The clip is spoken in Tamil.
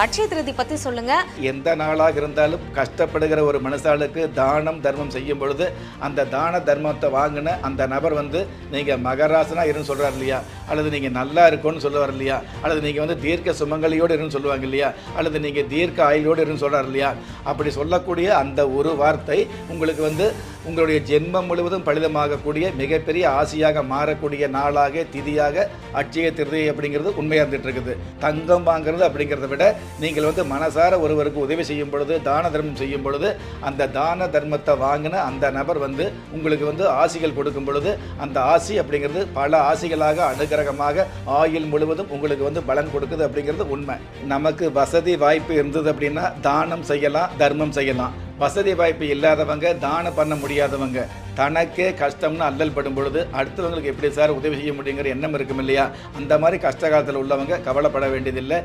அட்சய திருதி பத்தி சொல்லுங்க. எந்த நாளாக இருந்தாலும் கஷ்டப்படுகிற ஒரு மனுஷாளுக்கு தானம் தர்மம் செய்யும் பொழுது அந்த தான தர்மத்தை வாங்கின அந்த நபர் நீங்க மகராசனா இருன்னு சொல்றாரு இல்லையா, அல்லது நீங்க நல்லா இருக்கும்னு சொல்லுவார் இல்லையா, அல்லது நீங்க தீர்க்க சுமங்கலியோடு இருன்னு சொல்லுவாங்க இல்லையா, அல்லது நீங்க தீர்க்க ஆயுளோடு இருன்னு சொல்றாரு இல்லையா, அப்படி சொல்லக்கூடிய அந்த ஒரு வார்த்தை உங்களுக்கு உங்களுடைய ஜென்மம் முழுவதும் பலிதமாகக்கூடிய மிகப்பெரிய ஆசையாக மாறக்கூடிய நாளாக திதியாக அட்சய திருதி அப்படிங்கிறது உண்மையாக இருந்துட்டு இருக்குது. தங்கம் வாங்கிறது அப்படிங்கிறத விட நீங்கள் மனசார ஒருவருக்கு உதவி செய்யும் பொழுது தான தர்மம் செய்யும் பொழுது அந்த தான தர்மத்தை வாங்கின அந்த நபர் உங்களுக்கு ஆசிகள் கொடுக்கும் பொழுது அந்த ஆசி அப்படிங்கிறது பல ஆசிகளாக அனுகிரகமாக ஆயுள் முழுவதும் உங்களுக்கு பலன் கொடுக்குது அப்படிங்கிறது உண்மை. நமக்கு வசதி வாய்ப்பு இருந்தது அப்படின்னா தானம் செய்யலாம், தர்மம் செய்யலாம். வசதி வாய்ப்பு இல்லாதவங்க தானம் பண்ண முடியாதவங்க தனக்கே கஷ்டம்னு அல்லல் படும் பொழுது அடுத்தவங்களுக்கு எப்படி சார் உதவி செய்ய முடியுங்கிற எண்ணம் இருக்கும் இல்லையா, அந்த மாதிரி கஷ்ட காலத்தில் உள்ளவங்க கவலைப்பட வேண்டியதில்லை.